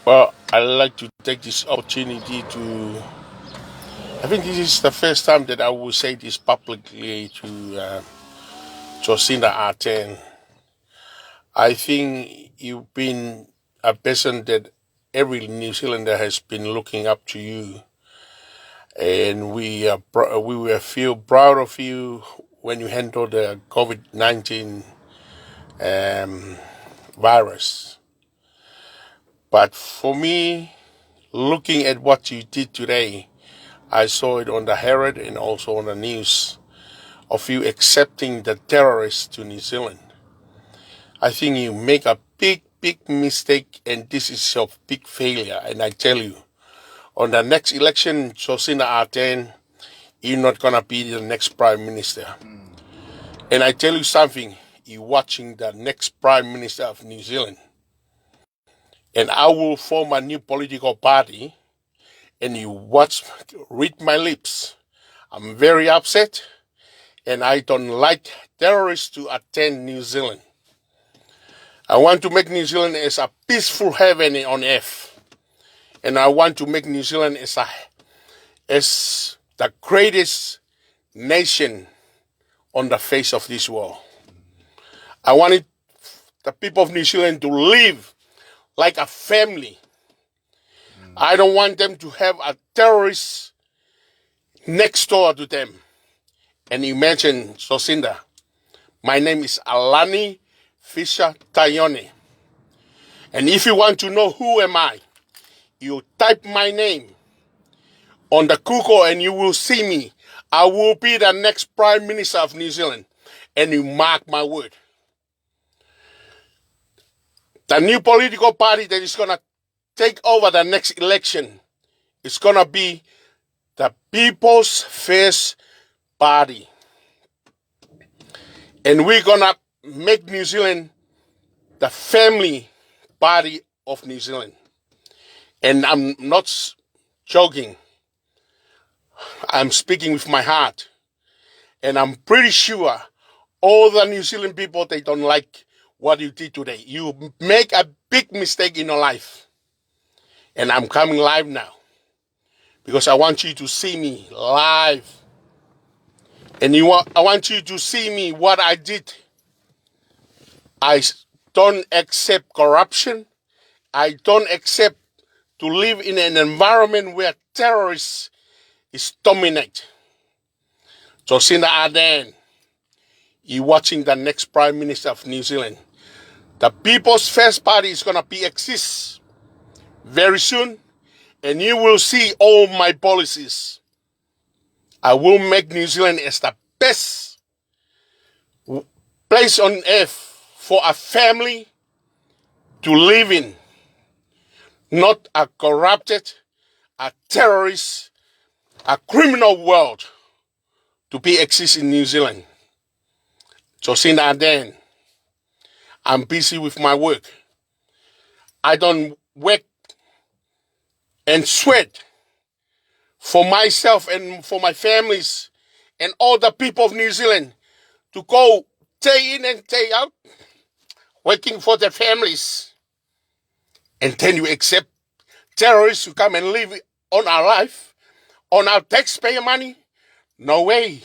Well, I'd like to take this opportunity to. I think this is the first time that I will say this publicly to Jacinda Ardern. I think you've been a person that every New Zealander has been looking up to you, and we will feel proud of you when you handle the COVID-19 virus. But for me, looking at what you did today, I saw it on the Herald and also on the news of you accepting the terrorists to New Zealand. I think you make a big mistake, and this is your big failure. And I tell you, on the next election, Jacinda Ardern, you're not going to be the next prime minister. And I tell you something, you're watching the next prime minister of New Zealand. And I will form a new political party, and read my lips. I'm very upset, and I don't like terrorists to attend New Zealand. I want to make New Zealand as a peaceful heaven on earth. And I want to make New Zealand as the greatest nation on the face of this world. I want the people of New Zealand to live like a family. I don't want them to have a terrorist next door to them. And imagine, Jacinda, my name is Alani Fisher Tayone. And if you want to know who am I, you type my name on the Google and you will see me. I will be the next Prime Minister of New Zealand. And you mark my word. The new political party that is going to take over the next election is going to be the People's First Party. And we're going to make New Zealand the family party of New Zealand. And I'm not joking. I'm speaking with my heart. And I'm pretty sure all the New Zealand people, they don't like what you did today. You make a big mistake in your life. And I'm coming live now. Because I want you to see me live. And I want you to see me what I did. I don't accept corruption. I don't accept to live in an environment where terrorists is dominate. Jacinda Ardern, you're watching the next Prime Minister of New Zealand. The People's First Party is going to exist very soon, and you will see all my policies. I will make New Zealand as the best place on earth for a family to live in, not a corrupted, a terrorist, a criminal world to exist in New Zealand. Jacinda Ardern, I'm busy with my work. I don't work and sweat for myself and for my families and all the people of New Zealand to go day in and day out working for their families. And then you accept terrorists to come and live on our life, on our taxpayer money? No way.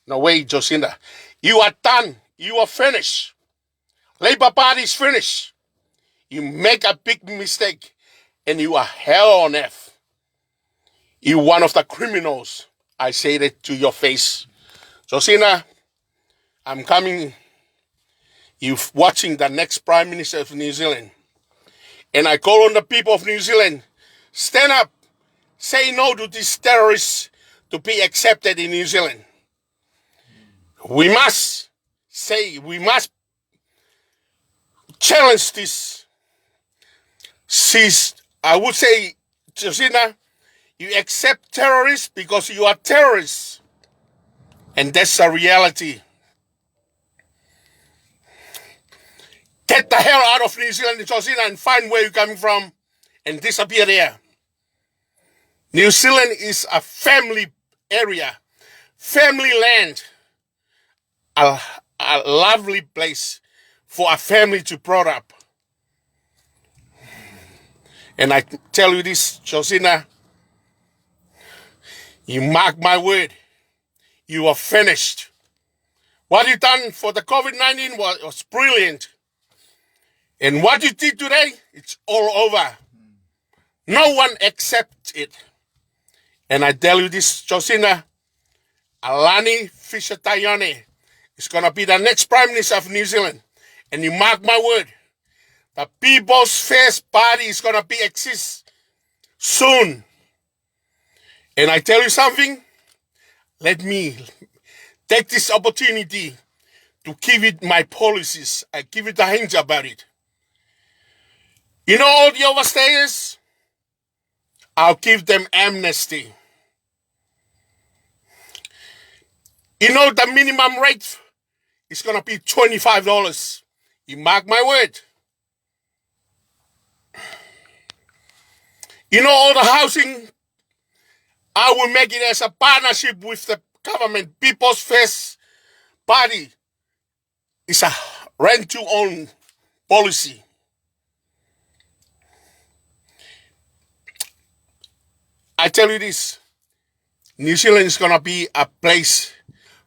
No way, Jacinda. You are done. You are finished. Labour Party is finished. You make a big mistake and you are hell on earth. You're one of the criminals. I say that to your face. Jacinda, I'm coming. You're watching the next Prime Minister of New Zealand. And I call on the people of New Zealand, stand up, say no to these terrorists to be accepted in New Zealand. We must challenge this. I would say, Jacinda, you accept terrorists because you are terrorists. And that's the reality. Get the hell out of New Zealand, Jacinda, and find where you're coming from and disappear there. New Zealand is a family area, family land, a lovely place for a family to grow up. And I tell you this, Josina, you mark my word, you are finished. What you done for the COVID-19 was brilliant. And what you did today, it's all over. No one accepts it. And I tell you this, Josina, Alani Fisher-Tayone is going to be the next Prime Minister of New Zealand. And you mark my word, the People's First Party is going to be exist soon. And I tell you something, let me take this opportunity to give it my policies. I give it a hint about it. You know all the overstayers? I'll give them amnesty. You know the minimum rate is going to be $25. You mark my word. You know all the housing, I will make it as a partnership with the government. People's First Party is a rent-to-own policy. I tell you this, New Zealand is going to be a place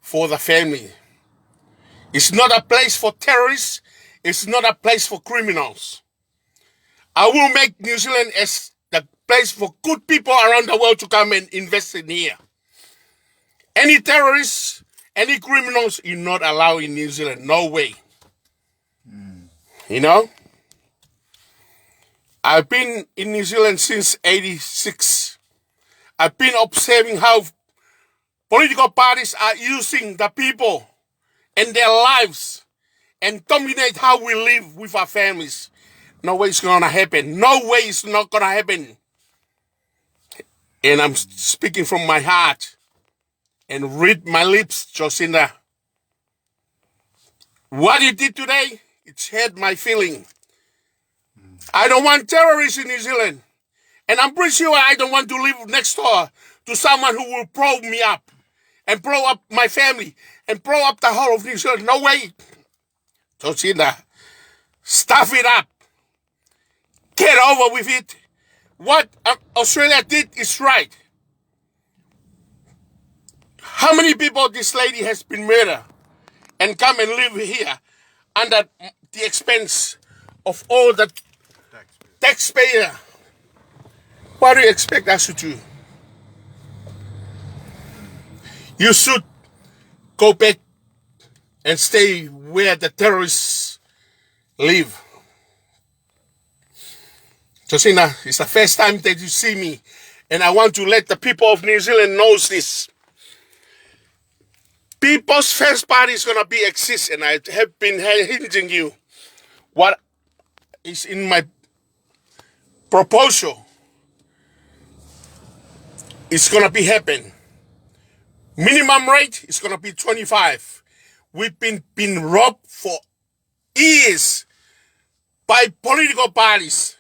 for the family. It's not a place for terrorists. It's not a place for criminals. I will make New Zealand as the place for good people around the world to come and invest in here. Any terrorists, any criminals, you're not allowed in New Zealand. No way. You know? I've been in New Zealand since '86. I've been observing how political parties are using the people and their lives and dominate how we live with our families. No way it's going to happen. No way it's not going to happen. And I'm speaking from my heart. And read my lips, Jacinda. What you did today, it's hurt my feeling. I don't want terrorists in New Zealand. And I'm pretty sure I don't want to live next door to someone who will probe me up and probe up my family and probe up the whole of New Zealand. No way. Jacinda, stuff it up. Get over with it. What Australia did is right. How many people this lady has been murdered and come and live here under the expense of all the taxpayer? What do you expect us to do? You should go back and stay where the terrorists live. Josina, it's the first time that you see me, and I want to let the people of New Zealand know this. People's First Party is going to be exist, and I have been hinting you what is in my proposal. It's going to be happen. Minimum rate is going to be 25. We've been robbed for years by political parties.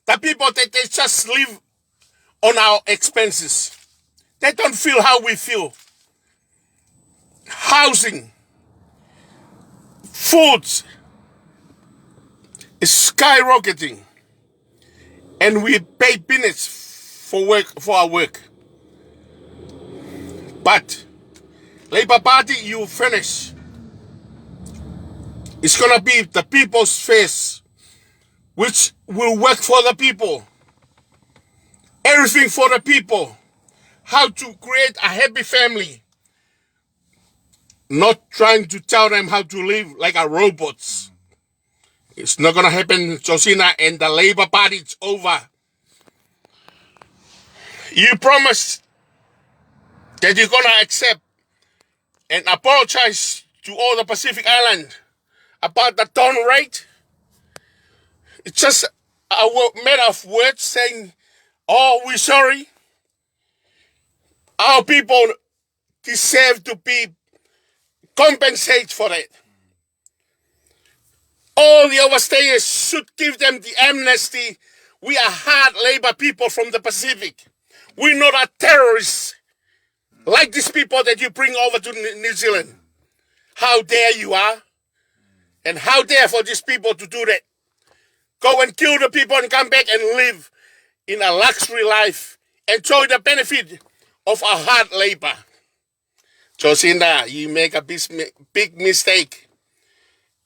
The people that they just live on our expenses. They don't feel how we feel. Housing, foods is skyrocketing, and we pay peanuts for our work. But Labour Party, you finish. It's gonna be the people's face, which will work for the people. Everything for the people. How to create a happy family. Not trying to tell them how to live like a robots. It's not gonna happen, Josina, and the Labour Party, it's over. You promised that you're gonna accept and apologize to all the Pacific Island about the toll rate. It's just a matter of words saying, oh, we're sorry. Our people deserve to be compensated for that. All the overstayers should give them the amnesty. We are hard labor people from the Pacific. We're not a terrorists like these people that you bring over to New Zealand. How dare you are? And how dare for these people to do that? Go and kill the people and come back and live in a luxury life. Enjoy the benefit of our hard labor. Jocinda, you make a big mistake.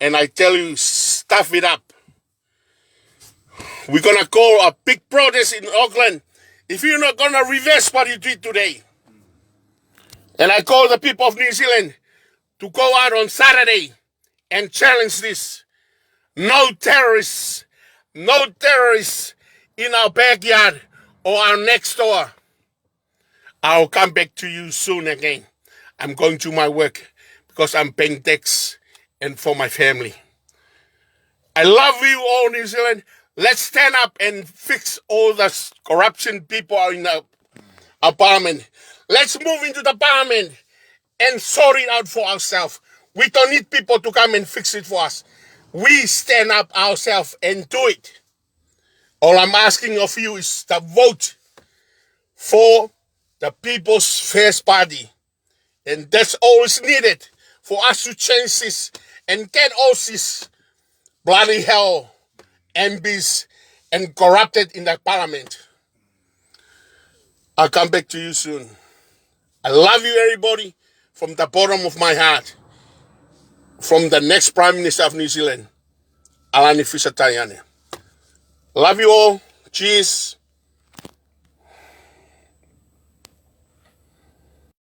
And I tell you, stuff it up. We're going to call a big protest in Auckland if you're not going to reverse what you did today. And I call the people of New Zealand to go out on Saturday and challenge this. No terrorists in our backyard or our next door. I'll come back to you soon again. I'm going to my work because I'm paying tax and for my family. I love you all, New Zealand. Let's stand up and fix all the corruption people are in our parliament. Let's move into the parliament and sort it out for ourselves. We don't need people to come and fix it for us. We stand up ourselves and do it. All I'm asking of you is to vote for the People's First Party. And that's all is needed for us to change this and get all this bloody hell MPs and corrupted in the parliament. I'll come back to you soon. I love you, everybody, from the bottom of my heart. From the next Prime Minister of New Zealand, Alani Fisher-Taiane. Love you all. Cheers.